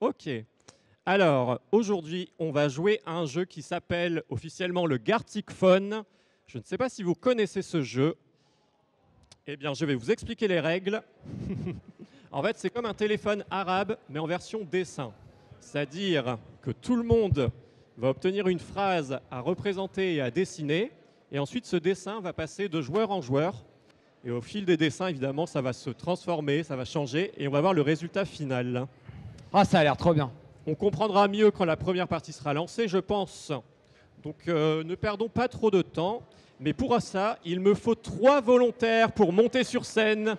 Ok. Alors, aujourd'hui, on va jouer à un jeu qui s'appelle officiellement le Gartic Phone. Je ne sais pas si vous connaissez ce jeu. Eh bien, je vais vous expliquer les règles. En fait, c'est comme un téléphone arabe, mais en version dessin. C'est-à-dire que tout le monde va obtenir une phrase à représenter et à dessiner. Et ensuite, ce dessin va passer de joueur en joueur. Et au fil des dessins, évidemment, ça va se transformer, ça va changer. Et on va voir le résultat final. Ah, ça a l'air trop bien. On comprendra mieux quand la première partie sera lancée, je pense. Donc ne perdons pas trop de temps. Mais pour ça, il me faut 3 volontaires pour monter sur scène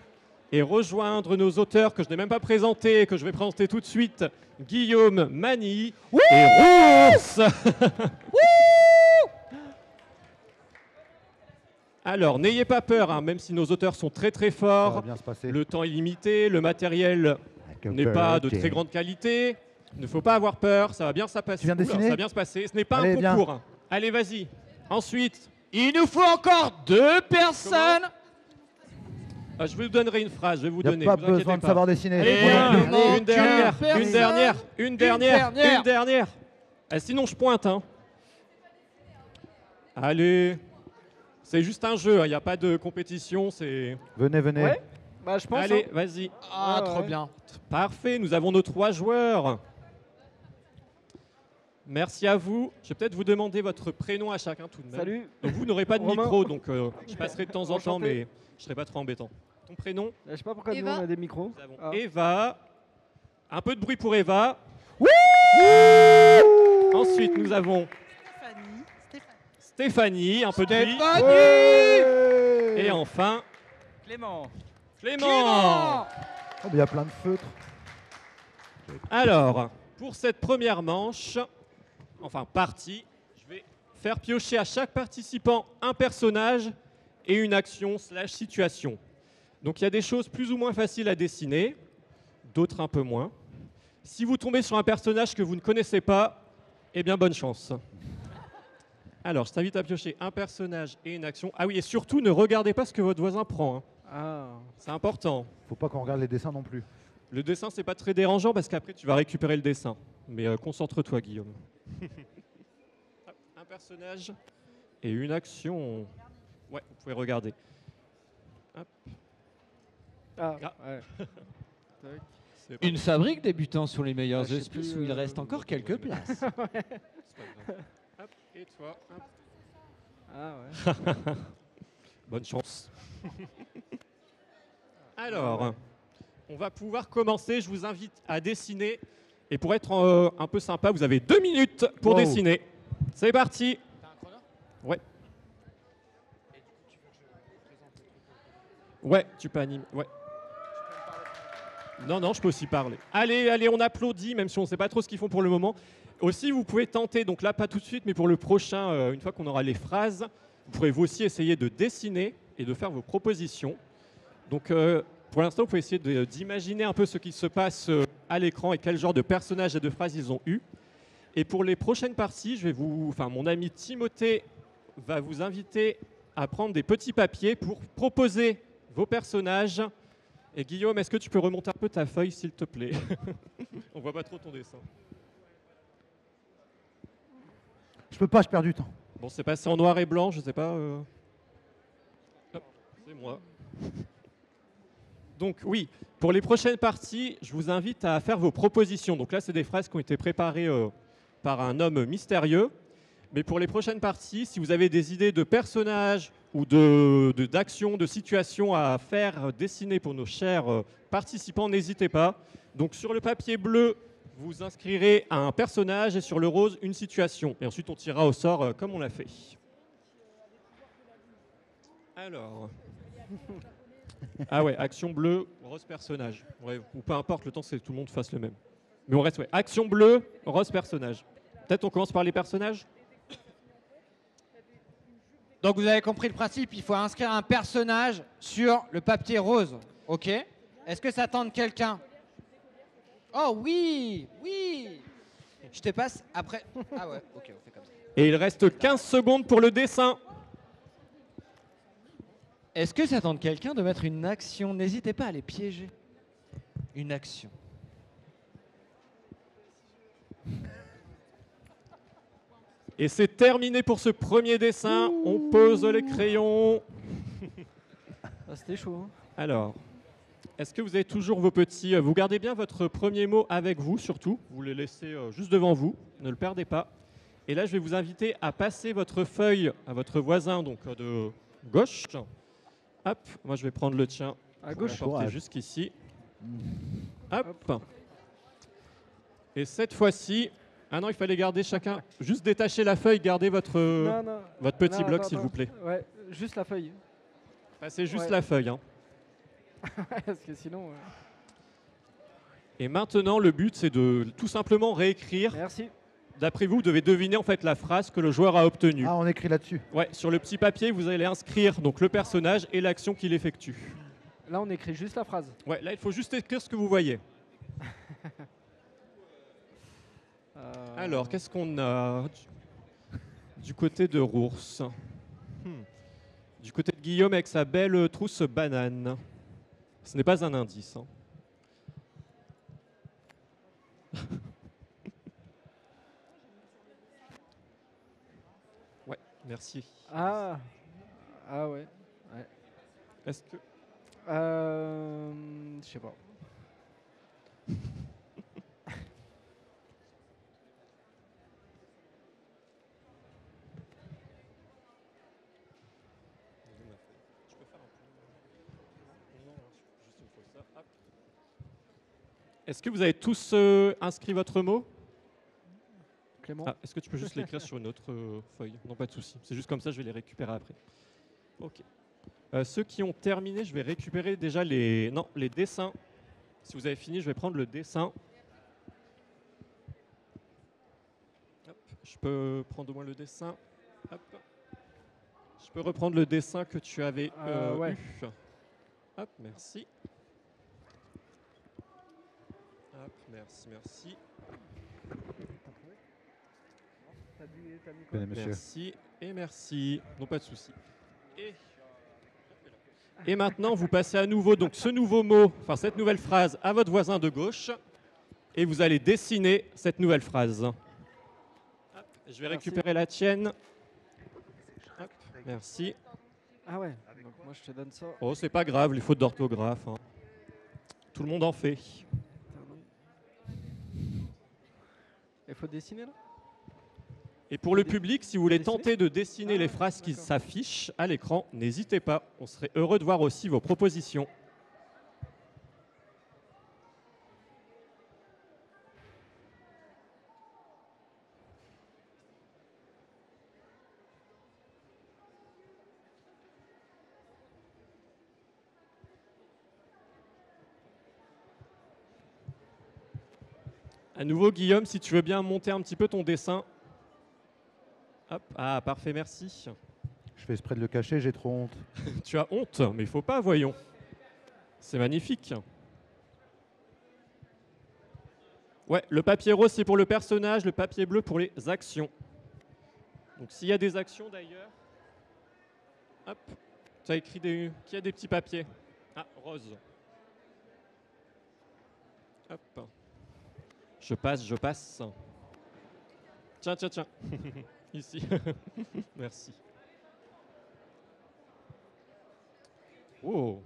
et rejoindre nos auteurs que je n'ai même pas présentés et que je vais présenter tout de suite. Guillaume, Mani et Rours. Alors, n'ayez pas peur, hein, même si nos auteurs sont très très Ça va forts. bien se passer. Le temps est limité, le matériel n'est pas de très grande qualité. Il ne faut pas avoir peur, ça va bien se passer. Tu viens dessiner ? Ça va bien se passer. Ce n'est pas Allez, un viens. concours. Allez, vas-y. Ensuite, Il nous faut encore 2 personnes. je vous donnerai une phrase. Je vais vous Il n'y donner. a pas vous inquiétez besoin de pas. savoir dessiner. Allez, Et viens. il manque Une dernière, une personne. une dernière, une dernière, dernière. une dernière. Sinon, je pointe. Hein. Allez. C'est juste un jeu, il n'y a pas de compétition. C'est. Venez, venez. Ouais, bah je pense. Allez, hein. vas-y. Ah, Ouais, trop ouais. bien. Parfait, nous avons nos 3 joueurs. Merci à vous. Je vais peut-être vous demander votre prénom à chacun tout de même. Salut. Donc vous n'aurez pas de Romain. micro, donc je passerai de temps en temps, Enchanté. mais je ne serai pas trop embêtant. Ton prénom? Je sais pas pourquoi nous Eva. on a des micros. Nous avons Ah. Eva. Un peu de bruit pour Eva. Ensuite, nous avons Stéphanie. Un peu de bruit. Ouais. Et enfin, Clément. Clément. Oh, mais il y a plein de feutres. Alors, pour cette première manche, enfin partie, je vais faire piocher à chaque participant un personnage et une action / situation. Donc il y a des choses plus ou moins faciles à dessiner, d'autres un peu moins. Si vous tombez sur un personnage que vous ne connaissez pas, eh bien bonne chance. Alors, je t'invite à piocher un personnage et une action. Ah oui, et surtout, ne regardez pas ce que votre voisin prend. Hein. Ah. C'est important. Faut pas qu'on regarde les dessins non plus. Le dessin, c'est pas très dérangeant parce qu'après, tu vas récupérer le dessin. Mais concentre-toi, Guillaume. Hop, un personnage et une action. Ouais, vous pouvez regarder. Hop, Ah. Ah. Ouais. c'est pas Une fabrique débutant sur les meilleurs Ah, je sais auspices plus, où il reste encore quelques places. c'est pas grave. Hop, et toi, hop. Ah ouais. Bonne chance. Alors, on va pouvoir commencer. Je vous invite à dessiner. Et pour être un peu sympa, vous avez 2 minutes pour Wow. dessiner. C'est parti. Ouais. Ouais, tu peux animer. Ouais. Non, je peux aussi parler. Allez, allez, on applaudit, même si on ne sait pas trop ce qu'ils font pour le moment. Aussi, vous pouvez tenter, donc là, pas tout de suite, mais pour le prochain, une fois qu'on aura les phrases, vous pourrez vous aussi essayer de dessiner et de faire vos propositions. Donc, pour l'instant, vous pouvez essayer d'imaginer un peu ce qui se passe à l'écran et quel genre de personnages et de phrases ils ont eu. Et pour les prochaines parties, mon ami Timothée va vous inviter à prendre des petits papiers pour proposer vos personnages. Et Guillaume, est-ce que tu peux remonter un peu ta feuille, s'il te plaît? On voit pas trop ton dessin. Je peux pas, je perds du temps. Bon, c'est passé en noir et blanc, je sais pas. Hop, c'est moi. Donc oui, pour les prochaines parties, je vous invite à faire vos propositions. Donc là, c'est des phrases qui ont été préparées par un homme mystérieux. Mais pour les prochaines parties, si vous avez des idées de personnages ou d'actions, de situations à faire dessiner pour nos chers participants, n'hésitez pas. Donc sur le papier bleu, vous inscrirez un personnage et sur le rose, une situation. Et ensuite, on tirera au sort comme on l'a fait. Alors... Ah ouais, action bleue, rose personnage. Ouais, ou peu importe, le temps c'est que tout le monde fasse le même. Mais on reste, ouais. Action bleue, rose personnage. Peut-être on commence par les personnages. Donc vous avez compris le principe, il faut inscrire un personnage sur le papier rose. Ok. Est-ce que ça tente quelqu'un? Oh oui, oui. Je te passe après. Ah ouais, ok, on fait comme ça. Et il reste 15 secondes pour le dessin. Est-ce que ça tente quelqu'un de mettre une action? N'hésitez pas à les piéger. Une action. Et c'est terminé pour ce premier dessin. On pose les crayons. Ah, c'était chaud. Hein. Alors, est-ce que vous avez toujours vos petits... vous gardez bien votre premier mot avec vous, surtout. Vous les laissez juste devant vous. Ne le perdez pas. Et là, je vais vous inviter à passer votre feuille à votre voisin, donc de gauche. Hop, moi je vais prendre le tien. À gauche. Je vais porter Courage. jusqu'ici. Hop. Et cette fois-ci... Ah non, il fallait garder chacun... Juste détacher la feuille, gardez votre Non. petit Non, bloc, attends, s'il vous attends. plaît. Ouais, juste la feuille. Passez juste Ouais. la feuille. Hein. Parce que sinon. Et maintenant, le but, c'est de tout simplement réécrire. Merci. D'après vous, vous devez deviner en fait la phrase que le joueur a obtenue. Ah, on écrit là-dessus. Ouais, sur le petit papier, vous allez inscrire donc le personnage et l'action qu'il effectue. Là, on écrit juste la phrase. Ouais, là, il faut juste écrire ce que vous voyez. Alors, qu'est-ce qu'on a du côté de Rours? Du côté de Guillaume avec sa belle trousse banane. Ce n'est pas un indice. Hein. Ouais, merci. Ah ouais. Est-ce que... Je sais pas. Est-ce que vous avez tous inscrit votre mot? Clément. Ah, est-ce que tu peux juste l'écrire sur une autre feuille? Non, pas de souci. C'est juste comme ça, je vais les récupérer après. Ok. Ceux qui ont terminé, je vais récupérer déjà les dessins. Si vous avez fini, je vais prendre le dessin. Hop, je peux prendre au moins le dessin. Hop. Je peux reprendre le dessin que tu avais Ouais. eu. Hop, merci. Hop, merci. Tenez, monsieur. Merci et merci. Non, pas de souci. Et maintenant, vous passez à nouveau donc ce nouveau mot, enfin cette nouvelle phrase à votre voisin de gauche et vous allez dessiner cette nouvelle phrase. Hop, je vais récupérer la tienne. Hop, merci. Ah ouais. Donc moi, je te donne ça. Oh, c'est pas grave, les fautes d'orthographe. Hein. Tout le monde en fait. Il faut dessiner là. Et pour le public, si vous voulez Dessiner tenter de dessiner Ah, les phrases qui d'accord. s'affichent à l'écran, n'hésitez pas. On serait heureux de voir aussi vos propositions. À nouveau, Guillaume, si tu veux bien monter un petit peu ton dessin. Hop. Ah, parfait, merci. Je fais exprès de le cacher, j'ai trop honte. Tu as honte, mais il faut pas, voyons. C'est magnifique. Ouais, le papier rose, c'est pour le personnage, le papier bleu pour les actions. Donc s'il y a des actions d'ailleurs, hop, tu as écrit qu'il y a des petits papiers. Ah, rose. Hop. Je passe. Tiens. Ici. Merci. Oh.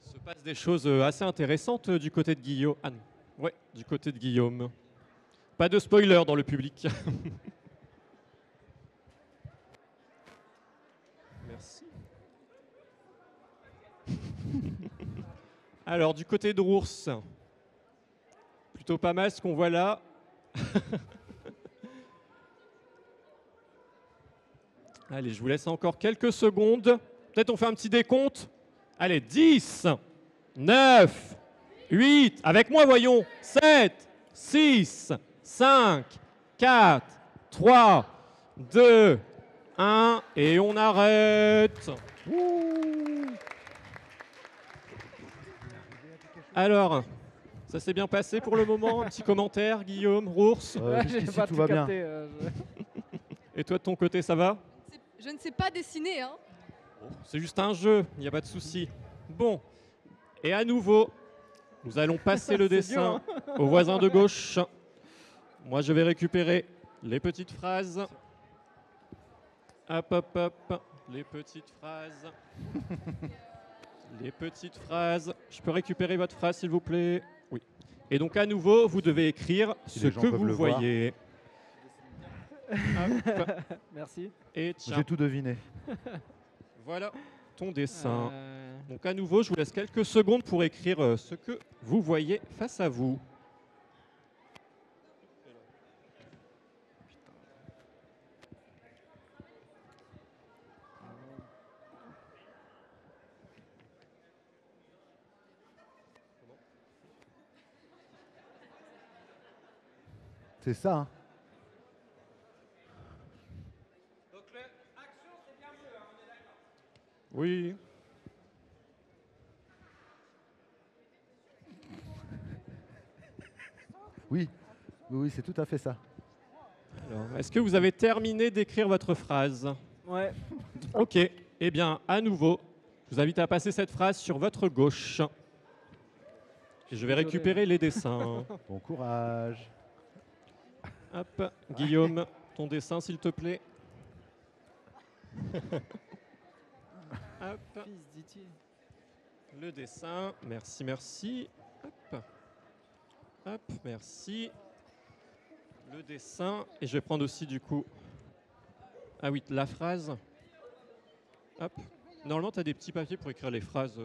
Se passe des choses assez intéressantes du côté de Guillaume. Ah non. Ouais, du côté de Guillaume. Pas de spoiler dans le public. Merci. Alors, du côté de Rours, plutôt pas mal ce qu'on voit là. Allez, je vous laisse encore quelques secondes. Peut-être on fait un petit décompte. Allez, 10, 9, 8, avec moi voyons, 7, 6, 5, 4, 3, 2, 1, et on arrête. Alors, ça s'est bien passé pour le moment? Un petit commentaire, Guillaume, Rours? J'ai Jusqu'ici, pas tout va bien. capté, Et toi de ton côté, ça va? Je ne sais pas dessiner, hein. C'est juste un jeu, il n'y a pas de souci. Bon, et à nouveau, nous allons passer le C'est dessin dur, au voisin de gauche. Moi, je vais récupérer les petites phrases. Hop, hop, hop. Les petites phrases. Les petites phrases. Je peux récupérer votre phrase, s'il vous plaît? Oui. Et donc, à nouveau, vous devez écrire Si ce les gens que peuvent vous le voir. voyez. Hop. Merci. Et tiens, J'ai tout deviné. voilà ton dessin. Euh, Donc, à nouveau, je vous laisse quelques secondes pour écrire ce que vous voyez face à vous. C'est ça, hein. Oui. Oui, oui, c'est tout à fait ça. Alors, est-ce que vous avez terminé d'écrire votre phrase? Ouais. Ok. Eh bien, à nouveau, je vous invite à passer cette phrase sur votre gauche. Et je vais Désolé. récupérer les dessins. Bon courage. Hop, Guillaume, ton dessin, s'il te plaît. Hop, Fils d'Iti. le dessin. Merci, merci. Hop, hop, merci. Le dessin. Et je vais prendre aussi, du coup... Ah oui, la phrase. Hop. Normalement, tu as des petits papiers pour écrire les phrases.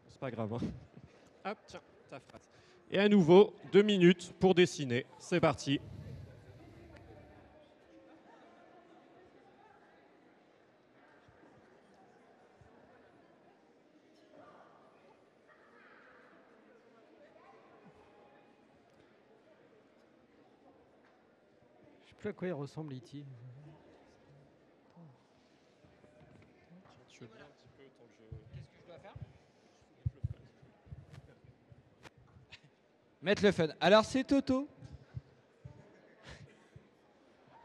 C'est pas grave. Hein. Hop, tiens, ta phrase. Et à nouveau, 2 minutes pour dessiner. C'est parti. Je sais plus à quoi il ressemble, Iti. Tu veux bien un petit peu tant que je... Qu'est-ce que je dois faire? Mettre le fun. Alors c'est Toto.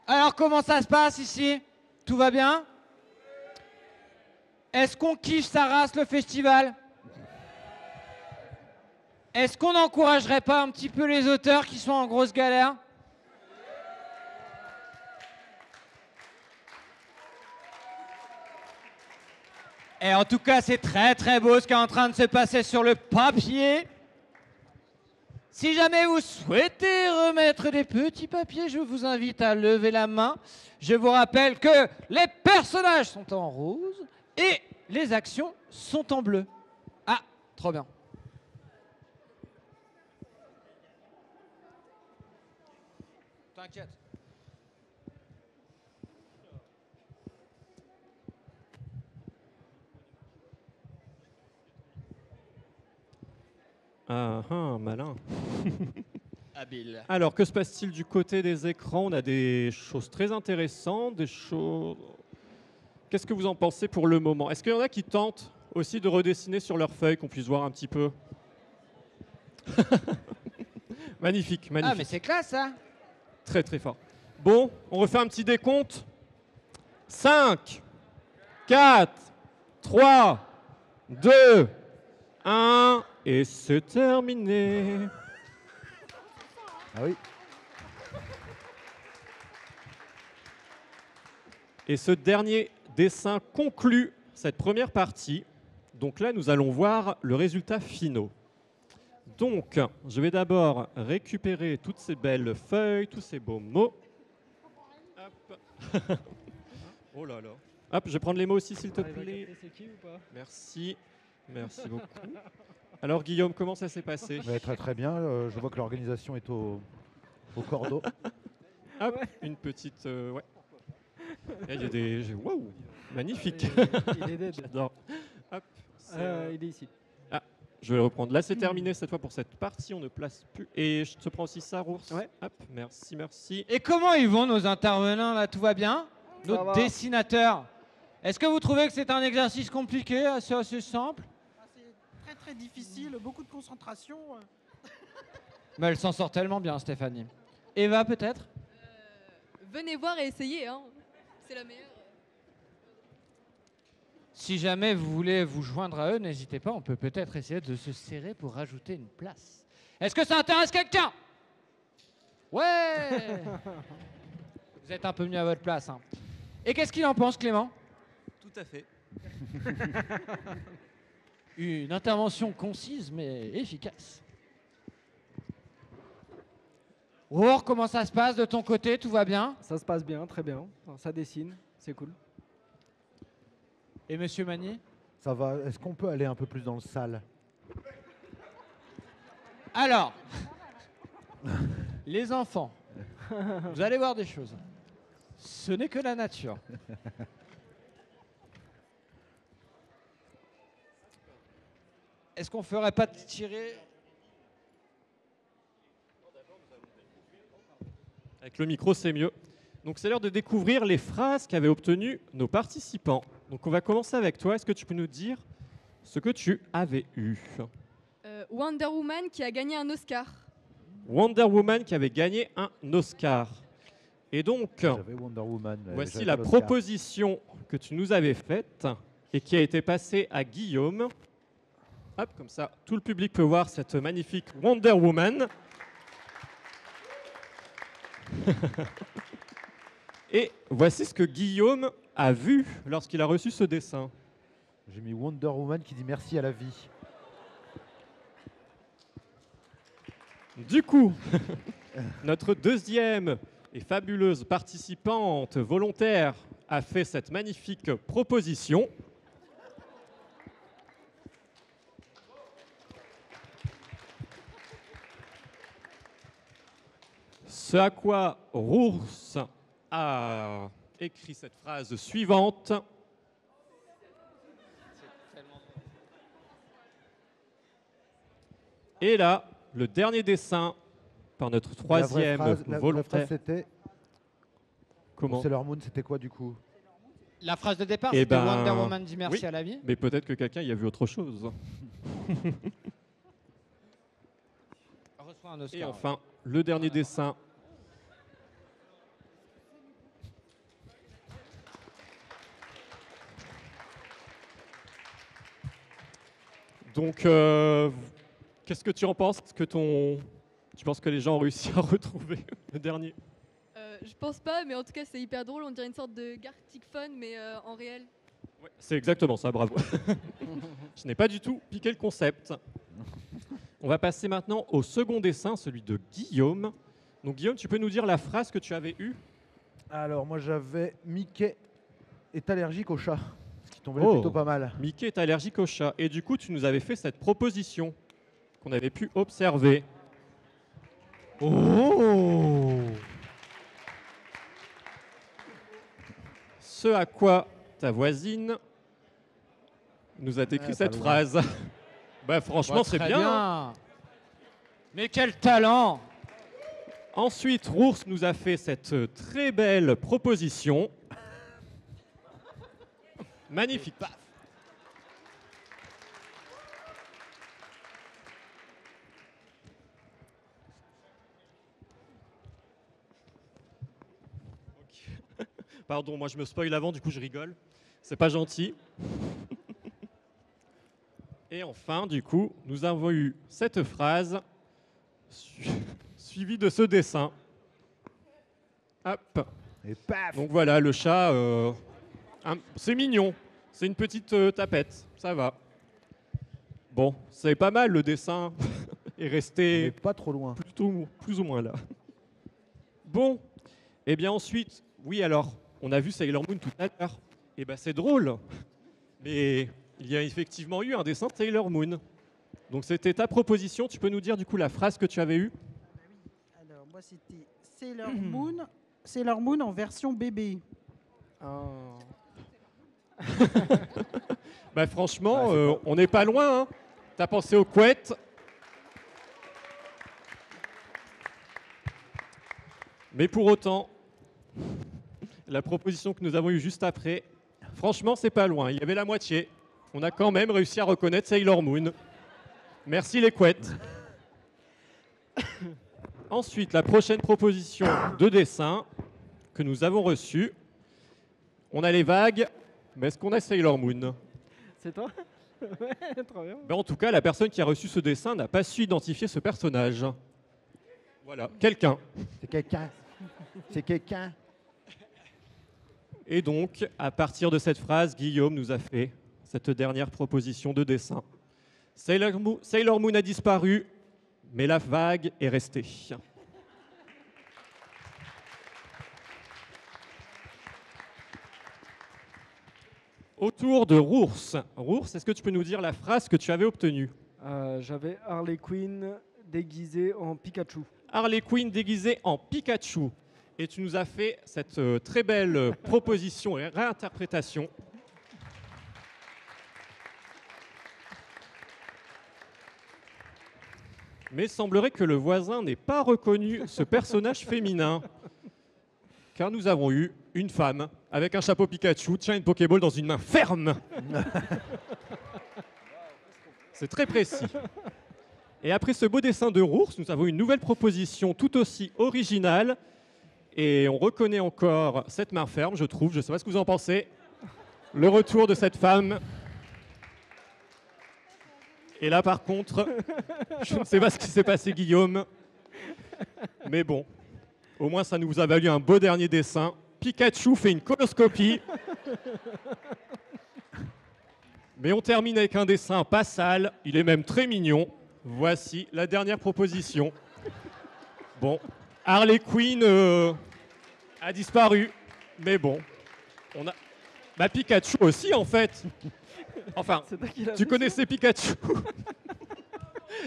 Alors comment ça se passe ici? Tout va bien? Est-ce qu'on kiffe sa race le festival? Est-ce qu'on n'encouragerait pas un petit peu les auteurs qui sont en grosse galère? Et en tout cas, c'est très très beau ce qui est en train de se passer sur le papier. Si jamais vous souhaitez remettre des petits papiers, je vous invite à lever la main. Je vous rappelle que les personnages sont en rose et les actions sont en bleu. Ah, trop bien. T'inquiète. Ah, ah, malin. Habile. Alors, que se passe-t-il du côté des écrans? On a des choses très intéressantes, des choses... Qu'est-ce que vous en pensez pour le moment? Est-ce qu'il y en a qui tentent aussi de redessiner sur leur feuille, qu'on puisse voir un petit peu? Magnifique, magnifique. Ah, mais c'est classe, ça. Très, très fort. Bon, on refait un petit décompte. 5, 4, 3, 2, 1, et c'est terminé. Ah oui. Et ce dernier dessin conclut cette première partie. Donc là, nous allons voir le résultat final. Donc, je vais d'abord récupérer toutes ces belles feuilles, tous ces beaux mots. Hop. Oh là là. Hop, je vais prendre les mots aussi, s'il te T'arrives à plaît. capter c'est qui ou pas? Merci. Merci beaucoup. Alors, Guillaume, comment ça s'est passé? Ouais, très très bien. Je vois que l'organisation est au cordeau. Hop, une petite... ouais. Et il y a des... Waouh, magnifique. Il est dead. J'adore. Hop, c'est, Il est ici. je vais reprendre. Là, c'est terminé cette fois pour cette partie. On ne place plus. Et je te prends aussi ça, Rours. Ouais. Hop, merci, merci. Et comment ils vont, nos intervenants, là? Tout va bien? Ça Nos va. dessinateurs. Est-ce que vous trouvez que c'est un exercice compliqué, assez simple? C'est très très difficile, beaucoup de concentration. Mais elle s'en sort tellement bien, Stéphanie. Eva, peut-être? Venez voir et essayez, hein. C'est la meilleure. Si jamais vous voulez vous joindre à eux, n'hésitez pas, on peut peut-être essayer de se serrer pour rajouter une place. Est-ce que ça intéresse quelqu'un? Ouais. Vous êtes un peu venu à votre place. Hein. Et qu'est-ce qu'il en pense, Clément? Tout à fait. Une intervention concise mais efficace. Roar, comment ça se passe de ton côté? Tout va bien? Ça se passe bien, très bien. Ça dessine, c'est cool. Et Monsieur Magny? Ça va. Est-ce qu'on peut aller un peu plus dans le sale? Alors, les enfants, vous allez voir des choses. Ce n'est que la nature. Est-ce qu'on ferait pas tirer? Avec le micro, c'est mieux. Donc c'est l'heure de découvrir les phrases qu'avaient obtenues nos participants. Donc on va commencer avec toi. Est-ce que tu peux nous dire ce que tu avais eu? Wonder Woman qui a gagné un Oscar. Wonder Woman qui avait gagné un Oscar. Et donc, J'avais Wonder Woman. voici j'avais la pas l'Oscar. proposition que tu nous avais faite et qui a été passée à Guillaume. Hop, comme ça, tout le public peut voir cette magnifique Wonder Woman. Et voici ce que Guillaume a vu lorsqu'il a reçu ce dessin. J'ai mis Wonder Woman qui dit merci à la vie. Du coup, notre deuxième et fabuleuse participante volontaire a fait cette magnifique proposition. Ce à quoi Rours a écrit cette phrase suivante. Et là, le dernier dessin par notre troisième La vraie volontaire. phrase, c'était. Comment? Sailor Moon, c'était quoi du coup? La phrase de départ, Eh c'était ben, Wonder Woman dit merci oui. à la vie. Mais peut-être que quelqu'un y a vu autre chose. Reçoit un Oscar. Et enfin, le dernier dessin. Donc, qu'est-ce que tu en penses? Est-ce que tu penses que les gens ont réussi à retrouver le dernier? Je pense pas, mais en tout cas c'est hyper drôle. On dirait une sorte de Gartic Phone, mais en réel. Ouais, c'est exactement ça, bravo. Je n'ai pas du tout piqué le concept. On va passer maintenant au second dessin, celui de Guillaume. Donc Guillaume, tu peux nous dire la phrase que tu avais eue? Alors moi j'avais Mickey est allergique au chat. Ce qui tombait Oh. plutôt pas mal. Mickey est allergique au chat. Et du coup, tu nous avais fait cette proposition qu'on avait pu observer. Oh! Ce à quoi ta voisine nous a décrit Ouais, cette pas loin. phrase. Bah franchement, c'est Très bien. Hein. Mais quel talent! Ensuite, Rours nous a fait cette très belle proposition. Magnifique. Ok. Pardon, moi je me spoil avant, du coup je rigole. C'est pas gentil. Et enfin, du coup, nous avons eu cette phrase suivie de ce dessin. Hop. Et paf. Donc voilà, le chat, c'est mignon. C'est une petite tapette, ça va. Bon, c'est pas mal, le dessin est On resté est pas trop loin. plutôt plus ou moins là. Bon, et bien ensuite, oui alors, on a vu Sailor Moon tout à l'heure. Et ben c'est drôle, mais il y a effectivement eu un dessin de Sailor Moon. Donc c'était ta proposition, tu peux nous dire du coup la phrase que tu avais eue? Alors, moi, c'était Sailor Moon en version bébé. Oh. Bah franchement, Ouais, c'est on n'est pas loin. Hein. T'as pensé aux couettes. Mais pour autant, la proposition que nous avons eue juste après, franchement, c'est pas loin. Il y avait la moitié. On a quand même réussi à reconnaître Sailor Moon. Merci les couettes. Ensuite, la prochaine proposition de dessin que nous avons reçue. On a les vagues, mais est-ce qu'on a Sailor Moon? C'est toi? Ouais, trop bien. Ben, en tout cas, la personne qui a reçu ce dessin n'a pas su identifier ce personnage. Voilà, quelqu'un. C'est quelqu'un. C'est quelqu'un. Et donc, à partir de cette phrase, Guillaume nous a fait cette dernière proposition de dessin. Sailor Moon a disparu, mais la vague est restée. Autour de Rours. Rours, est-ce que tu peux nous dire la phrase que tu avais obtenue? J'avais Harley Quinn déguisée en Pikachu. Harley Quinn déguisée en Pikachu. Et tu nous as fait cette très belle proposition et réinterprétation. Mais il semblerait que le voisin n'ait pas reconnu ce personnage féminin. Car nous avons eu une femme avec un chapeau Pikachu, tient une Pokéball dans une main ferme. C'est très précis. Et après ce beau dessin de Rours, nous avons une nouvelle proposition tout aussi originale. Et on reconnaît encore cette main ferme, je trouve. Je ne sais pas ce que vous en pensez. Le retour de cette femme. Et là, par contre, je ne sais pas ce qui s'est passé, Guillaume. Mais bon, au moins, ça nous a valu un beau dernier dessin. Pikachu fait une coloscopie. Mais on termine avec un dessin pas sale. Il est même très mignon. Voici la dernière proposition. Bon, Harley Quinn a disparu. Mais bon, on a... Bah, Pikachu aussi, en fait. Enfin, tu connaissais Pikachu?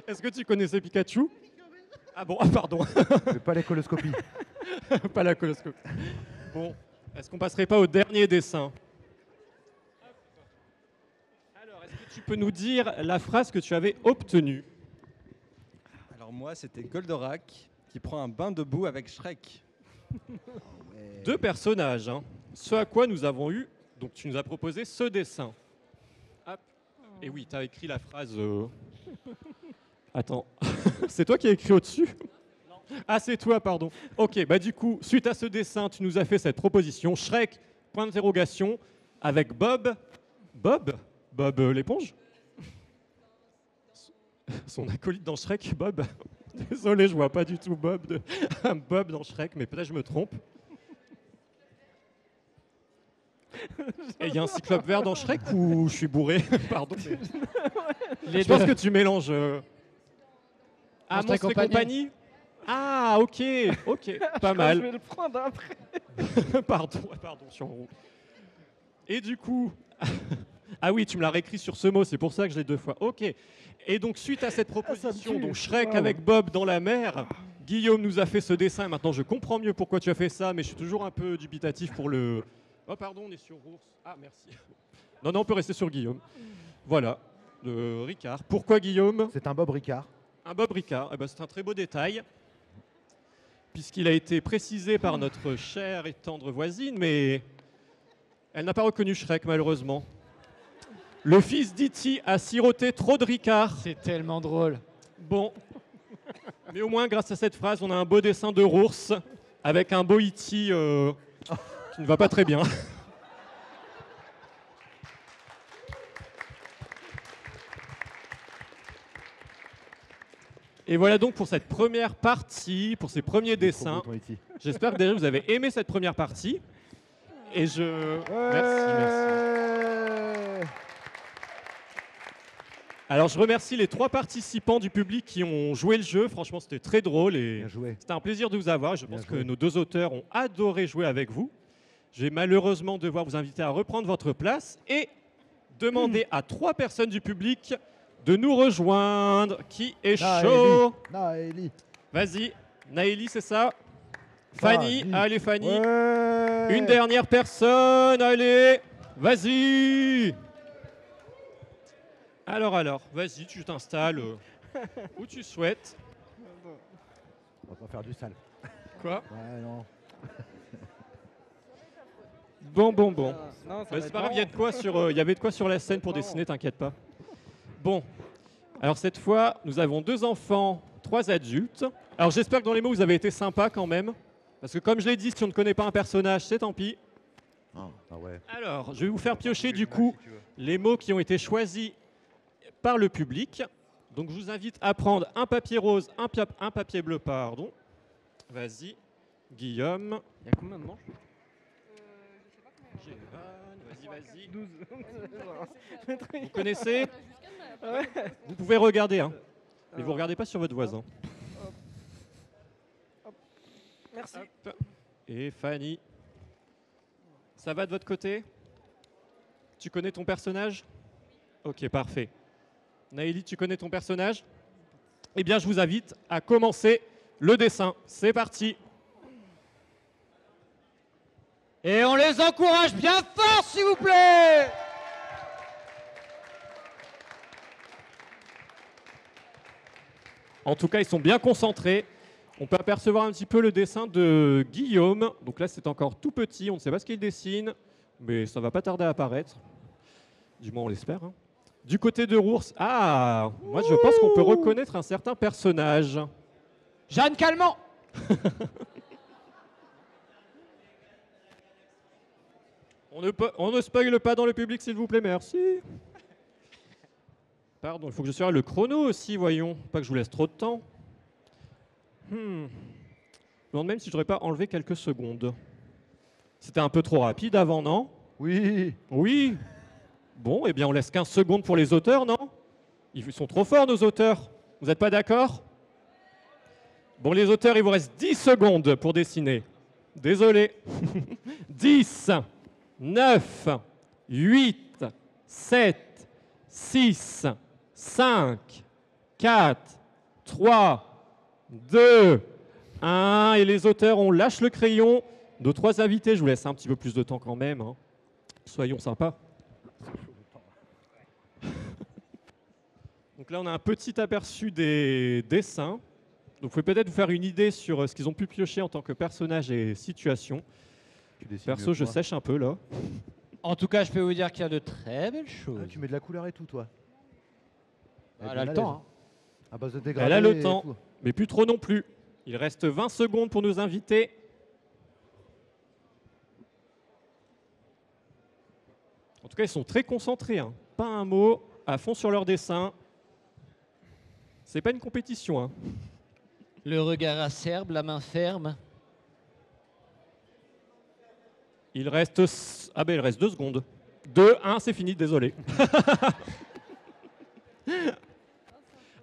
Est-ce que tu connaissais Pikachu? Ah bon, ah pardon. Mais pas les coloscopies. Pas la coloscopie. Bon, est-ce qu'on passerait pas au dernier dessin? Alors, est-ce que tu peux nous dire la phrase que tu avais obtenue? Alors moi, c'était Goldorak qui prend un bain de boue avec Shrek. Deux personnages, hein. Ce à quoi nous avons eu, donc tu nous as proposé ce dessin. Hop. Et oui, tu as écrit la phrase... Attends, c'est toi qui as écrit au-dessus? Ah, c'est toi, pardon. Ok, bah du coup, suite à ce dessin, tu nous as fait cette proposition. Shrek, point d'interrogation, avec Bob. Bob l'éponge? Son acolyte dans Shrek, Bob. Désolé, je vois pas du tout un Bob dans Shrek, mais peut-être je me trompe. Et il y a un cyclope vert dans Shrek ou je suis bourré? Pardon. Mais... Je pense que tu mélanges... Ah, Monstres et compagnie. Ah, ok, pas mal. Je vais le prendre après. Pardon, je suis en roue. Et du coup... Ah oui, tu me l'as réécrit sur ce mot, c'est pour ça que je l'ai deux fois. Ok. Et donc, suite à cette proposition, donc Shrek avec Bob dans la mer, Guillaume nous a fait ce dessin. Et maintenant, je comprends mieux pourquoi tu as fait ça, mais je suis toujours un peu dubitatif pour le... Oh, pardon, on est sur Rours. Ah, merci. Non, on peut rester sur Guillaume. Voilà, Ricard. Pourquoi Guillaume? C'est un Bob Ricard. Un Bob Ricard. Eh ben, c'est un très beau détail, puisqu'il a été précisé par notre chère et tendre voisine, mais elle n'a pas reconnu Shrek, malheureusement. Le fils d'E.T. a siroté trop de Ricard. C'est tellement drôle. Bon. Mais au moins, grâce à cette phrase, on a un beau dessin de Rours avec un beau E.T. qui ne va pas très bien. Et voilà donc pour cette première partie, pour ces premiers dessins. J'espère que déjà vous avez aimé cette première partie. Et je... Merci. Alors je remercie les 3 participants du public qui ont joué le jeu. Franchement, c'était très drôle et c'était un plaisir de vous avoir. Je pense que nos 2 auteurs ont adoré jouer avec vous. Je vais malheureusement devoir vous inviter à reprendre votre place et demander à 3 personnes du public de nous rejoindre. Qui est chaud? Naëli. Vas-y, Naëli, c'est ça? Fanny, allez Fanny. Ouais. Une dernière personne, allez, vas-y. Alors, vas-y, tu t'installes où tu souhaites. On va pas faire du sale. Quoi? Ouais, non. Bon. Non, ça va C'est être pas grave, marrant. il y avait de quoi sur la scène pour dessiner, t'inquiète pas. Bon, alors cette fois, nous avons 2 enfants, 3 adultes. Alors j'espère que dans les mots, vous avez été sympa quand même. Parce que comme je l'ai dit, si on ne connaît pas un personnage, c'est tant pis. Ah ouais. Alors, je vais vous faire piocher du coup les mots qui ont été choisis par le public. Donc je vous invite à prendre un papier rose, un papier bleu, pardon. Vas-y, Guillaume. Il y a combien de manches? Vas-y. 12. Vous connaissez? Ouais. Vous pouvez regarder, hein. Mais vous regardez pas sur votre voisin. Merci. Hop. Et Fanny. Ça va de votre côté? Tu connais ton personnage? Ok, parfait. Naëli, tu connais ton personnage? Eh bien, je vous invite à commencer le dessin. C'est parti. Et on les encourage bien fort, s'il vous plaît. En tout cas, ils sont bien concentrés. On peut apercevoir un petit peu le dessin de Guillaume. Donc là, c'est encore tout petit. On ne sait pas ce qu'il dessine, mais ça va pas tarder à apparaître. Du moins, on l'espère, hein. Du côté de Rours, moi je pense qu'on peut reconnaître un certain personnage. Jeanne Calment. On ne spoile pas dans le public, s'il vous plaît, merci. Pardon, il faut que je surveille le chrono aussi, voyons. Pas que je vous laisse trop de temps. Je me demande même si je n'aurais pas enlevé quelques secondes. C'était un peu trop rapide avant, non? Oui. Oui. Bon, eh bien, on laisse 15 secondes pour les auteurs, non? Ils sont trop forts, nos auteurs. Vous n'êtes pas d'accord? Bon, les auteurs, il vous reste 10 secondes pour dessiner. Désolé. 10, 9, 8, 7, 6, 5, 4, 3, 2, 1. Et les auteurs, on lâche le crayon. Nos 3 invités, je vous laisse un petit peu plus de temps quand même, hein. Soyons sympas. Donc là, on a un petit aperçu des dessins. Donc vous pouvez peut-être vous faire une idée sur ce qu'ils ont pu piocher en tant que personnage et situation. Perso, je sèche un peu là. En tout cas, je peux vous dire qu'il y a de très belles choses. Tu mets de la couleur et tout, toi. Elle a le temps, hein. À base de dégradé Elle a le et temps, tout. mais plus trop non plus. Il reste 20 secondes pour nos invités. En tout cas, ils sont très concentrés, hein. Pas un mot, à fond sur leur dessin. C'est pas une compétition, hein. Le regard acerbe, la main ferme. Il reste 2 secondes. 2, 1, c'est fini, désolé.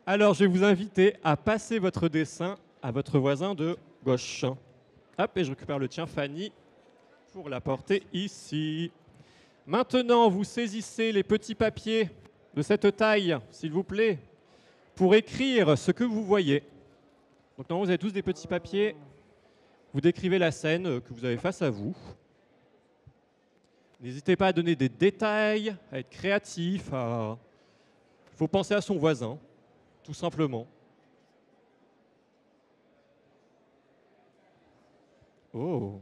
Alors, je vais vous inviter à passer votre dessin à votre voisin de gauche. Hop, et je récupère le tien, Fanny, pour la porter ici. Maintenant, vous saisissez les petits papiers de cette taille, s'il vous plaît, pour écrire ce que vous voyez. Donc, normalement, vous avez tous des petits papiers. Vous décrivez la scène que vous avez face à vous. N'hésitez pas à donner des détails, à être créatif. Il faut penser à son voisin, tout simplement. Oh.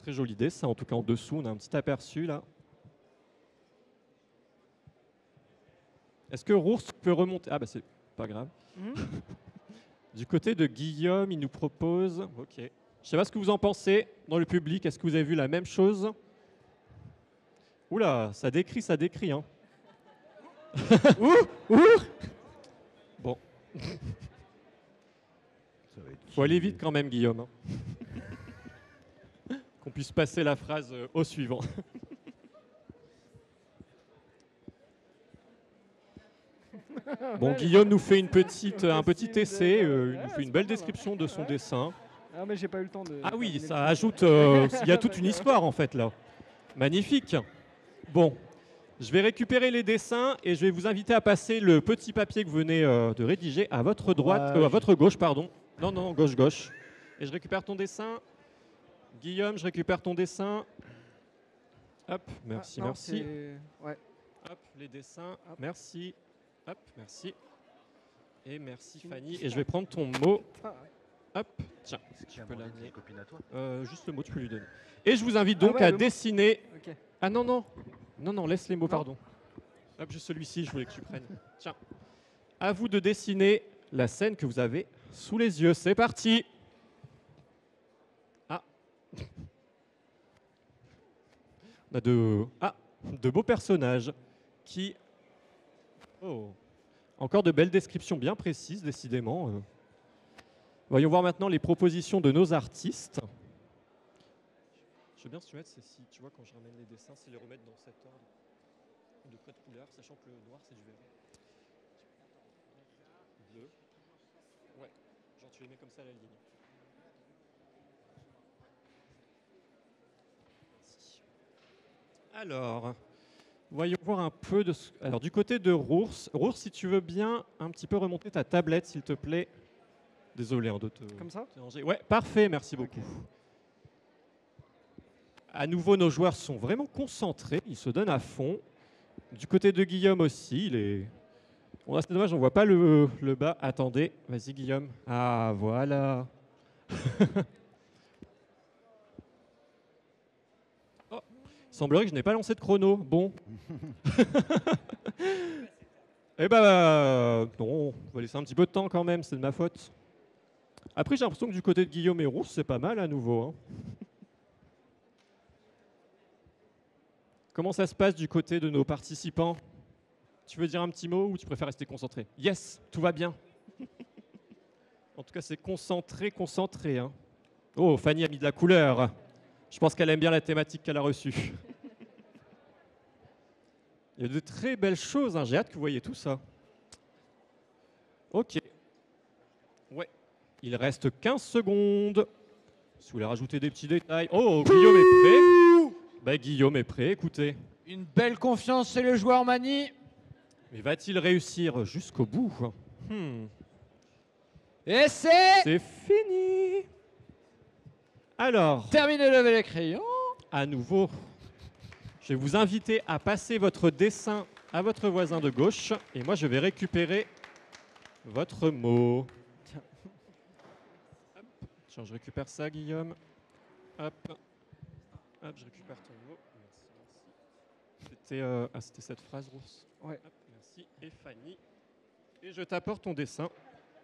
Très joli dessin, en tout cas en dessous, on a un petit aperçu là. Est-ce que Rours peut remonter? Ah bah c'est pas grave. Du côté de Guillaume, il nous propose... Ok. Je ne sais pas ce que vous en pensez dans le public. Est-ce que vous avez vu la même chose? Oula, ça décrit, hein. Bon. Faut aller vite quand même, Guillaume, hein. Qu'on puisse passer la phrase au suivant. Bon, Guillaume nous fait un petit essai, il nous fait une belle description de son dessin. Ah, mais j'ai pas eu le temps de. Ah oui, ça ajoute. Il y a toute une histoire en fait là. Magnifique. Bon, je vais récupérer les dessins et je vais vous inviter à passer le petit papier que vous venez de rédiger à votre droite, à votre gauche, pardon. Non, gauche. Et je récupère ton dessin. Guillaume, je récupère ton dessin. Hop, merci. Ouais. Hop, les dessins. Hop. Merci. Hop, merci. Et merci Fanny. Et je vais prendre ton mot. Hop, tiens. Tu peux l'amener. Juste le mot, tu peux lui donner. Et je vous invite donc à dessiner. Okay. Ah non, laisse les mots, pardon. Hop, juste celui-ci, je voulais que tu prennes. Tiens. À vous de dessiner la scène que vous avez sous les yeux. C'est parti. Ah. On a de beaux personnages qui... Oh. Encore de belles descriptions bien précises, décidément. Voyons voir maintenant les propositions de nos artistes. Je veux bien se mettre, c'est si, tu vois, quand je ramène les dessins, c'est les remettre dans cet ordre de code couleur, sachant que le noir, c'est du vert. Bleu. Ouais, genre tu les mets comme ça à la ligne. Merci. Alors, voyons voir un peu de... Alors, du côté de Rours, si tu veux bien un petit peu remonter ta tablette, s'il te plaît. Désolé de te Comme ça? déranger. Ouais, parfait, merci beaucoup. À nouveau, nos joueurs sont vraiment concentrés, ils se donnent à fond. Du côté de Guillaume aussi, il est... Bon, là, c'est dommage, on ne voit pas le bas. Attendez, vas-y Guillaume. Ah, voilà. Oh, il semblerait que je n'ai pas lancé de chrono. Bon. Eh ben, non, on va laisser un petit peu de temps quand même, c'est de ma faute. Après, j'ai l'impression que du côté de Guillaume et Rousse, c'est pas mal à nouveau. Hein. Comment ça se passe du côté de nos participants? Tu veux dire un petit mot ou tu préfères rester concentré? Yes, tout va bien. En tout cas, c'est concentré, concentré. Hein. Oh, Fanny a mis de la couleur. Je pense qu'elle aime bien la thématique qu'elle a reçue. Il y a de très belles choses. Hein. J'ai hâte que vous voyez tout ça. Ok. Ouais. Il reste 15 secondes. Si vous voulez rajouter des petits détails. Oh, Guillaume est prêt. Bah, Guillaume est prêt, écoutez. Une belle confiance chez le joueur Mani. Mais va-t-il réussir jusqu'au bout? Et c'est C'est fini. Alors, terminé de lever les crayons. à nouveau, je vais vous inviter à passer votre dessin à votre voisin de gauche. Et moi, je vais récupérer votre mot. Hop. Tiens, je récupère ça, Guillaume. Hop. Hop, je récupère ton mot. Merci. C'était cette phrase, Rousse. Ouais. Hop, merci. Et Fanny. Et je t'apporte ton dessin,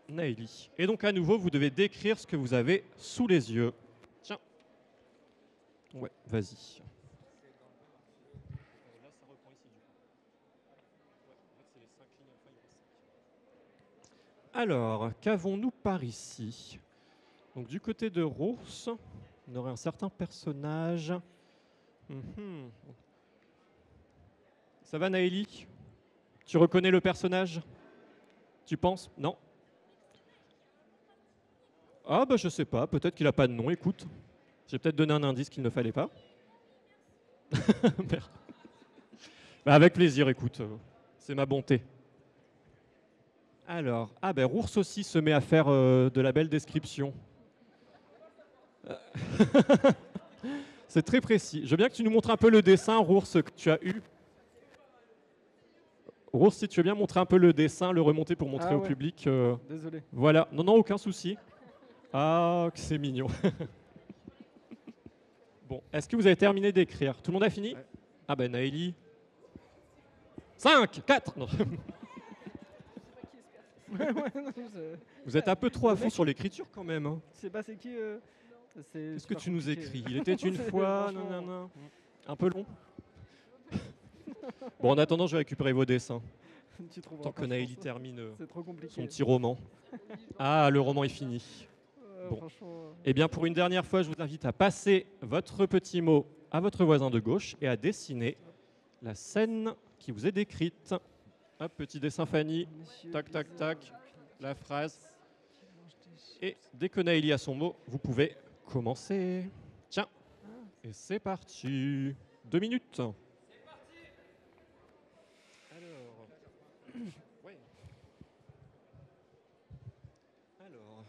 Naëli. Et donc, à nouveau, vous devez décrire ce que vous avez sous les yeux. Tiens. Ouais, vas-y. Là, ça reprend ici, du coup. Ouais, en fait, c'est les 5 lignes, enfin, il y en a 5. Alors, qu'avons-nous par ici? Donc, du côté de Rousse, on aurait un certain personnage. Ça va, Naëli? Tu reconnais le personnage? Tu penses? Non? Ah, bah, je sais pas. Peut-être qu'il n'a pas de nom. Écoute, j'ai peut-être donné un indice qu'il ne fallait pas. Merde. Bah, avec plaisir, écoute. C'est ma bonté. Alors, ah ben Rours aussi se met à faire de la belle description. C'est très précis. Je veux bien que tu nous montres un peu le dessin, Rours, que tu as eu. Rours, si tu veux bien montrer un peu le dessin, le remonter pour montrer Ah au ouais. public. Désolé. Voilà, non, non, aucun souci. Ah, que c'est mignon. Bon, est-ce que vous avez terminé d'écrire? Tout le monde a fini? Ouais. Ah ben Naëli. 5, 4. Non. Vous êtes un peu trop à fond sur l'écriture quand même. Hein. Je sais pas c'est qui. C'est Qu'est-ce que super tu nous compliqué. écris? Il était une fois, Franchement. nanana. Un peu long. Bon, en attendant, je vais récupérer vos dessins. Tu trouveras Tant pas, que je Naëli pense. termine C'est trop compliqué. son petit roman. Ah, le roman est fini. Bon. Franchement, Eh bien, pour une dernière fois, je vous invite à passer votre petit mot à votre voisin de gauche et à dessiner la scène qui vous est décrite. Hop, petit dessin Fanny. Monsieur Tac, tac, Bizarre, tac. La phrase. Et dès que Naëli a son mot, vous pouvez commencer. Tiens. Et c'est parti. 2 minutes. Alors. Ouais. Alors.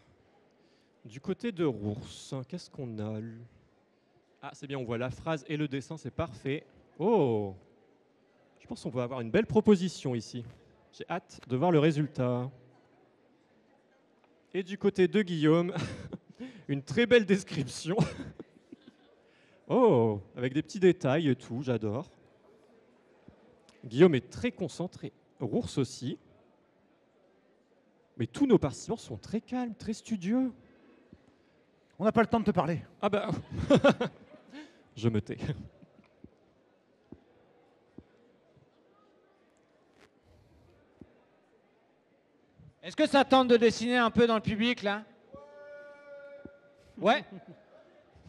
Du côté de Rours, qu'est-ce qu'on a? Ah, c'est bien, on voit la phrase et le dessin, c'est parfait. Oh! Je pense qu'on peut avoir une belle proposition ici. J'ai hâte de voir le résultat. Et du côté de Guillaume, une très belle description. Oh, avec des petits détails et tout, j'adore. Guillaume est très concentré. Rours aussi. Mais tous nos participants sont très calmes, très studieux. On n'a pas le temps de te parler. Ah bah, je me tais. Est-ce que ça tente de dessiner un peu dans le public, là? Ouais.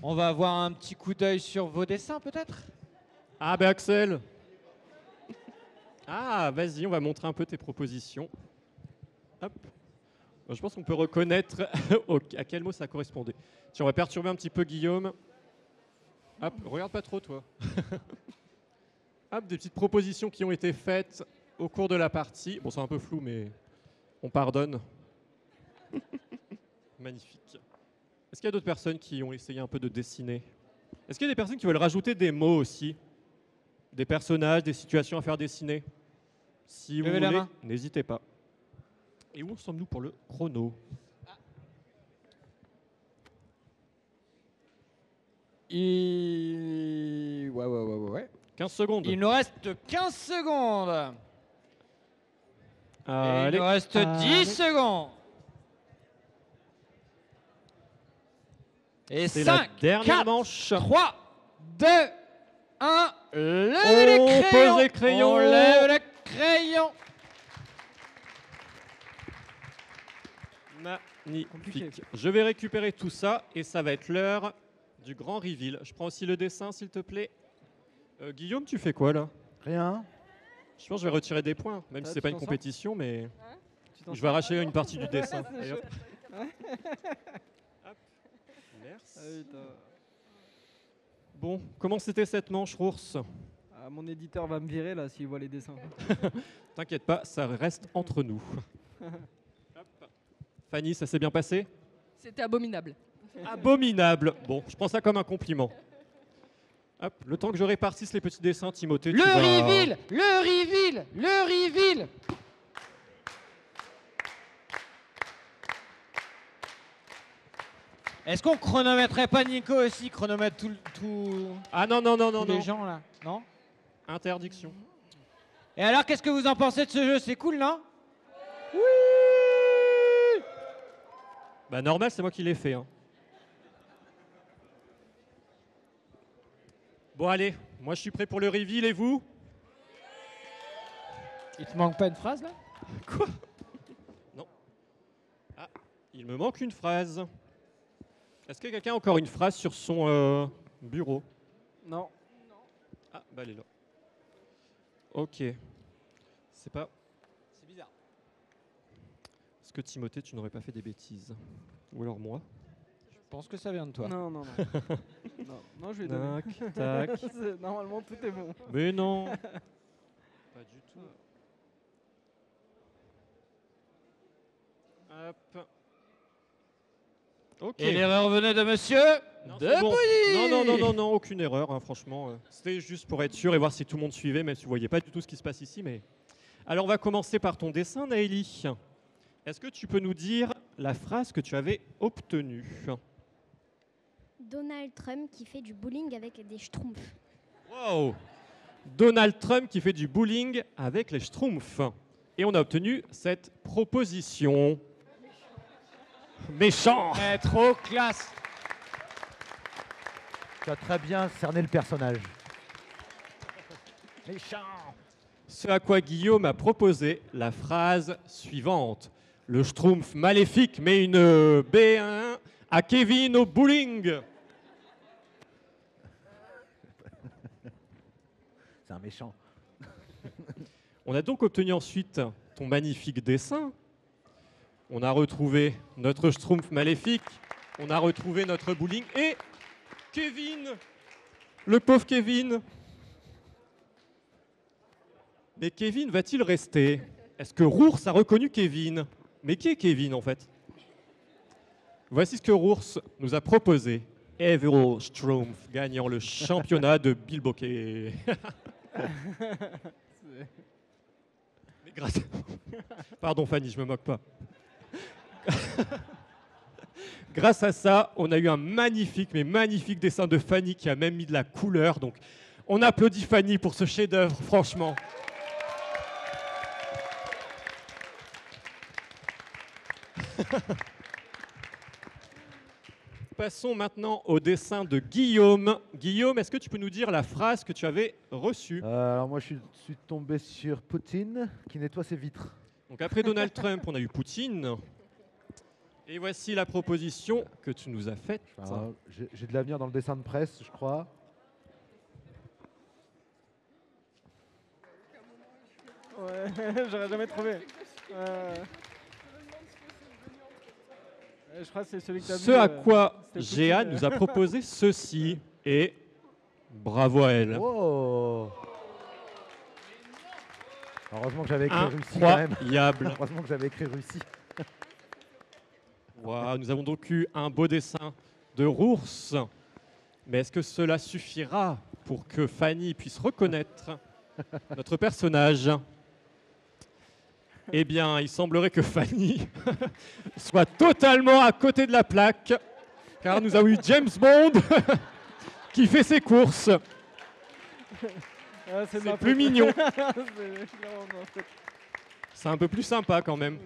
On va avoir un petit coup d'œil sur vos dessins, peut-être? Ah ben Axel. Ah, vas-y, on va montrer un peu tes propositions. Hop. Je pense qu'on peut reconnaître à quel mot ça correspondait. Tiens, on va perturber un petit peu Guillaume. Hop, regarde pas trop, toi. Hop, des petites propositions qui ont été faites au cours de la partie. Bon, c'est un peu flou, mais on pardonne. Magnifique. Est-ce qu'il y a d'autres personnes qui ont essayé un peu de dessiner? Est-ce qu'il y a des personnes qui veulent rajouter des mots aussi? Des personnages, des situations à faire dessiner? Si vous Levez la voulez, main. n'hésitez pas. Et où sommes-nous pour le chrono? Ouais. 15 secondes. Il nous reste 15 secondes. Et Allez. il nous reste 10 secondes. Et C'est la 5, dernière 4, manche. 3, 2, 1. Levez On les pose crayons. les crayons. On lève les crayons. Magnifique. Je vais récupérer tout ça et ça va être l'heure du grand reveal. Je prends aussi le dessin, s'il te plaît. Guillaume, tu fais quoi là? Rien. Je pense que je vais retirer des points, même si c'est Tu pas une t'en sors compétition, mais Tu t'en je vais arracher une partie du dessin. Ça, Allez, hop. Ouais. Hop. Merci. Ah oui, Bon, comment c'était cette manche, Rours? ah, mon éditeur va me virer là s'il voit les dessins. T'inquiète pas, ça reste entre nous. Hop. Fanny, ça s'est bien passé? C'était abominable. Abominable. Bon, je prends ça comme un compliment. Hop, le temps que je répartisse les petits dessins, Timothée, Le tu vas... reveal. Le reveal. Le reveal. Est-ce qu'on chronométrerait pas Nico aussi? Chronomètre tout Ah non, non, non, non, tous les non. gens là? Non? Interdiction. Et alors, qu'est-ce que vous en pensez de ce jeu? C'est cool, non? Bah normal, c'est moi qui l'ai fait. Hein. Bon allez, moi je suis prêt pour le reveal et vous? Il te manque pas une phrase là? Quoi? Non. Ah, il me manque une phrase. Est-ce que quelqu'un a encore une phrase sur son bureau? Non. Ah, bah elle est là. Ok. C'est pas... C'est bizarre. Est-ce que Timothée, tu n'aurais pas fait des bêtises? Ou alors moi? Je pense que ça vient de toi. Non, non, non. non. Non, je vais donner. Tac, tac. Normalement, tout est bon. Mais non. Pas du tout. Hop. Ok. Et l'erreur venait de monsieur Non, de c'est bon. Pouilly. Non, non, non, non, non, aucune erreur, hein, franchement. C'était juste pour être sûr et voir si tout le monde suivait, même si vous ne voyez pas du tout ce qui se passe ici. Mais... Alors, on va commencer par ton dessin, Naëlie. Est-ce que tu peux nous dire la phrase que tu avais obtenue? Donald Trump qui fait du bowling avec des schtroumpfs. Wow! Donald Trump qui fait du bowling avec les schtroumpfs. Et on a obtenu cette proposition. Méchant! Eh, trop classe. Tu as très bien cerné le personnage. Méchant. Ce à quoi Guillaume a proposé la phrase suivante. Le schtroumpf maléfique met une B1 à Kevin au bowling. C'est un méchant. On a donc obtenu ensuite ton magnifique dessin. On a retrouvé notre schtroumpf maléfique. On a retrouvé notre bowling et Kevin, le pauvre Kevin. Mais Kevin va-t-il rester? Est-ce que Rours a reconnu Kevin? Mais qui est Kevin en fait? Voici ce que Rours nous a proposé. Evil Schtroumpf gagnant le championnat de bilboquet. Mais grâce... Pardon Fanny, je me moque pas. Grâce à ça, on a eu un magnifique, mais magnifique dessin de Fanny qui a même mis de la couleur. Donc, on applaudit Fanny pour ce chef-d'œuvre, franchement. Passons maintenant au dessin de Guillaume. Guillaume, est-ce que tu peux nous dire la phrase que tu avais reçue? Alors moi je suis tombé sur Poutine qui nettoie ses vitres. Donc après Donald Trump, on a eu Poutine. Et voici la proposition que tu nous as faite. Enfin, j'ai de l'avenir dans le dessin de presse, je crois. Ouais, j'aurais jamais trouvé. Je crois que c'est celui que t'as Ce vu, à quoi c'était Poutine, Jeanne nous a proposé ceci. Et bravo à elle. Oh. Heureusement que j'avais écrit Russie quand même. Incroyable. Heureusement que j'avais écrit Russie. Wow, nous avons donc eu un beau dessin de Rours. Mais est-ce que cela suffira pour que Fanny puisse reconnaître notre personnage? Eh bien, il semblerait que Fanny soit totalement à côté de la plaque, car nous avons eu James Bond qui fait ses courses. Ah, C'est ma plus faute. mignon. C'est clairement ma faute. C'est un peu plus sympa quand même.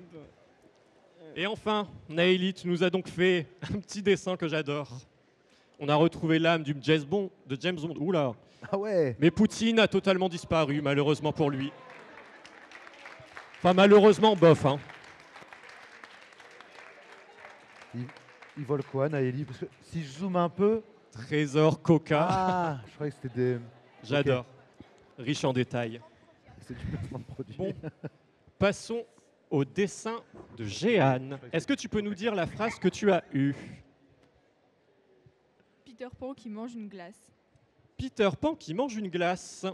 Et enfin, Naëli, tu nous as donc fait un petit dessin que j'adore. On a retrouvé l'âme de James Bond. Oula. Ah ouais. Mais Poutine a totalement disparu, malheureusement pour lui. Enfin, malheureusement, bof. Hein. Il vole quoi, Naëli? Parce que si je zoome un peu. Trésor Coca. Ah, je croyais que c'était des. J'adore. Riche en détails. C'est du placement de produit. Bon, passons au dessin de Jeanne. Est-ce que tu peux nous dire la phrase que tu as eue? Peter Pan qui mange une glace. Peter Pan qui mange une glace.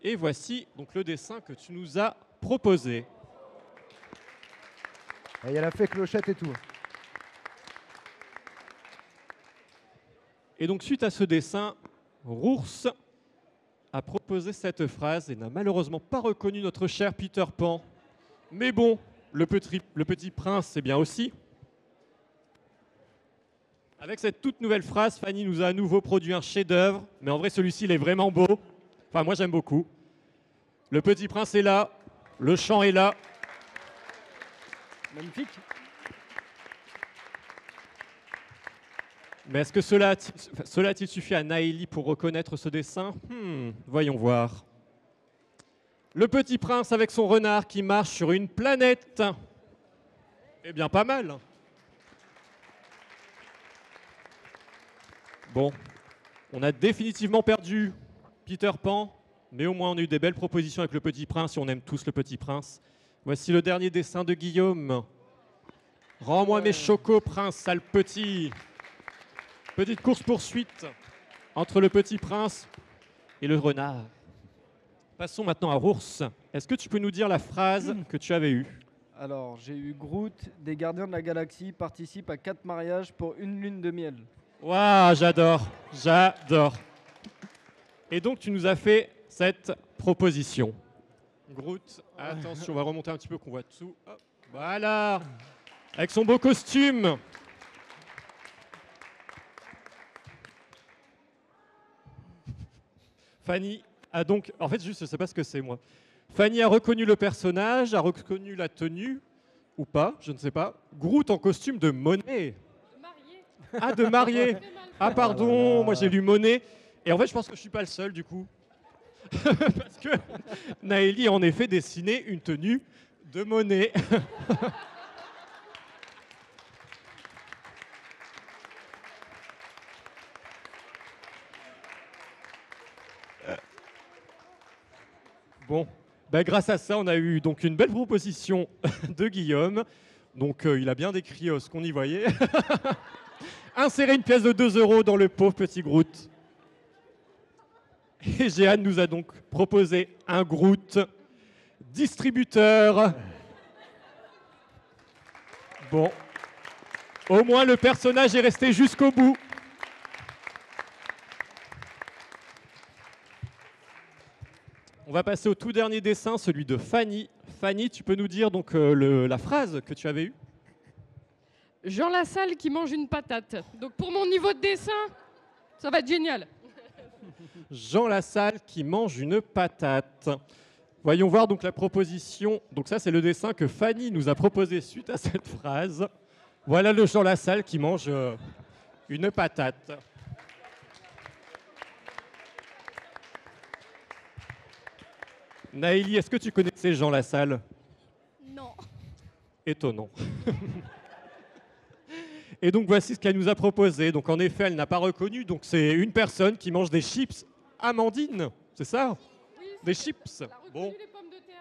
Et voici donc le dessin que tu nous as proposé. Il y a la fée clochette et tout. Et donc suite à ce dessin, Rours a proposé cette phrase et n'a malheureusement pas reconnu notre cher Peter Pan. Mais bon, le petit prince, c'est bien aussi. Avec cette toute nouvelle phrase, Fanny nous a à nouveau produit un chef-d'œuvre. Mais en vrai, celui-ci, il est vraiment beau. Enfin, moi, j'aime beaucoup. Le petit prince est là. Le chant est là. Magnifique. Mais est-ce que cela a-t-il suffi à Naëli pour reconnaître ce dessin? Voyons voir. Le petit prince avec son renard qui marche sur une planète. Eh bien, pas mal. Bon, on a définitivement perdu Peter Pan, mais au moins on a eu des belles propositions avec le petit prince et on aime tous le petit prince. Voici le dernier dessin de Guillaume. Rends-moi mes chocos, prince sale petit. Petite course-poursuite entre le petit prince et le renard. Passons maintenant à Rours. Est-ce que tu peux nous dire la phrase que tu avais eue? Alors, j'ai eu Groot des Gardiens de la Galaxie participe à 4 mariages pour une lune de miel. Waouh, j'adore, j'adore. Et donc, tu nous as fait cette proposition. Groot, attention, on va remonter un petit peu qu'on voit dessous. Hop, voilà, avec son beau costume. Fanny a donc, en fait, juste, je ne sais pas ce que c'est, moi. Fanny a reconnu le personnage, a reconnu la tenue, ou pas, je ne sais pas. Groot en costume de Monet. Ah, de mariée. Ah, pardon, moi j'ai lu Monet. Et en fait, je pense que je ne suis pas le seul, du coup. Parce que Naëli a en effet dessiné une tenue de Monet. Bon, bah, grâce à ça, on a eu donc une belle proposition de Guillaume. Donc, il a bien décrit ce qu'on y voyait. Insérer une pièce de 2 € dans le pauvre petit Groot. Et Jeanne nous a donc proposé un Groot distributeur. Bon, au moins le personnage est resté jusqu'au bout. On va passer au tout dernier dessin, celui de Fanny. Fanny, tu peux nous dire donc la phrase que tu avais eue? Jean Lassalle qui mange une patate. Donc pour mon niveau de dessin, ça va être génial. Jean Lassalle qui mange une patate. Voyons voir donc la proposition. Donc ça, c'est le dessin que Fanny nous a proposé suite à cette phrase. Voilà le Jean Lassalle qui mange une patate. Naëli, est-ce que tu connaissais Jean Lassalle? étonnant. Et donc voici ce qu'elle nous a proposé. Donc en effet, elle n'a pas reconnu. Donc c'est une personne qui mange des chips amandines, c'est ça? Des chips. Bon,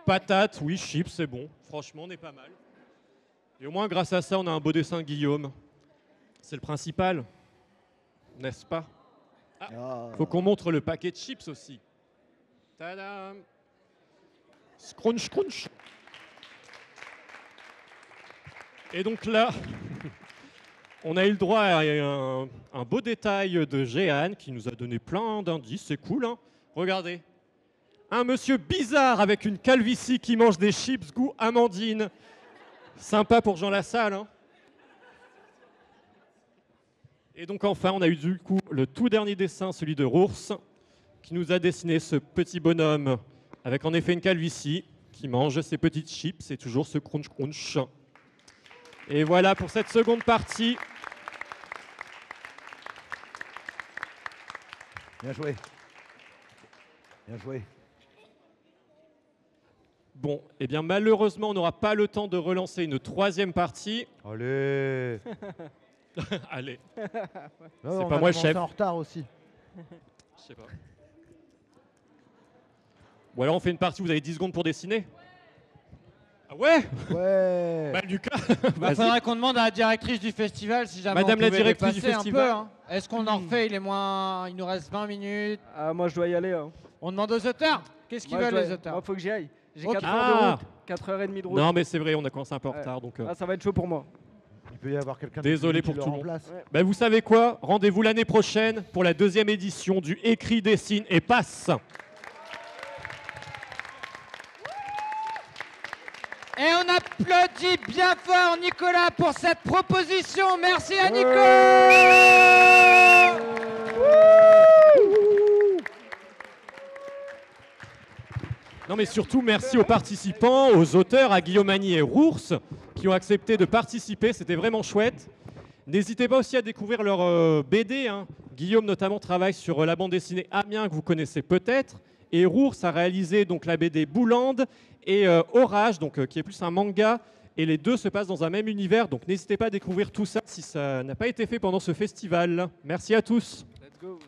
patates, oui, chips, c'est bon. Franchement, on est pas mal. Et au moins, grâce à ça, on a un beau dessin de Guillaume. C'est le principal, n'est-ce pas? Faut qu'on montre le paquet de chips aussi. Tadam! Scrunch, scrunch. Et donc là, on a eu le droit à un beau détail de Jeanne qui nous a donné plein d'indices. C'est cool, hein? Regardez. Un monsieur bizarre avec une calvitie qui mange des chips goût amandine. Sympa pour Jean Lassalle, hein? Et donc enfin, on a eu du coup le tout dernier dessin, celui de Rours, qui nous a dessiné ce petit bonhomme avec en effet une calvitie qui mange ses petites chips et toujours ce crunch crunch. Et voilà pour cette seconde partie. Bien joué. Bien joué. Bon, eh bien malheureusement, on n'aura pas le temps de relancer une troisième partie. Allez. Allez. C'est pas moi le chef. en retard aussi. Je sais pas. Bon alors on fait une partie, vous avez 10 secondes pour dessiner. Ah ouais? Ouais. Bah Lucas, Il vas-y. faudrait qu'on demande à la directrice du festival si jamais Madame on la pouvait directrice du dépasser festival. un peu, hein. Est-ce qu'on en refait? Il nous reste 20 minutes. Ah, moi, je dois y aller. Hein. On demande aux auteurs. Qu'est-ce qu'ils Moi, je veulent dois- les auteurs? Moi, faut que j'y aille. J'ai Ok. 4 heures de Ah. route. 4h30 de route. Non mais c'est vrai, on a commencé un peu en Ouais. retard donc. Ah, ça va être chaud pour moi. Il peut y avoir quelqu'un Désolé qui pour le tout le monde. remplace. Ouais. Bah, vous savez quoi? Rendez-vous l'année prochaine pour la deuxième édition du Écrit, Dessine et Passe. Et on applaudit bien fort Nicolas pour cette proposition. Merci à Nico. Non mais surtout merci aux participants, aux auteurs, à Guillaume Agny et Rours qui ont accepté de participer, c'était vraiment chouette. N'hésitez pas aussi à découvrir leur BD, hein. Guillaume notamment travaille sur la bande dessinée Amiens que vous connaissez peut-être, et Rours a réalisé donc la BD Boulande et Orage, donc qui est plus un manga, et les deux se passent dans un même univers, donc n'hésitez pas à découvrir tout ça si ça n'a pas été fait pendant ce festival. Merci à tous. Let's go.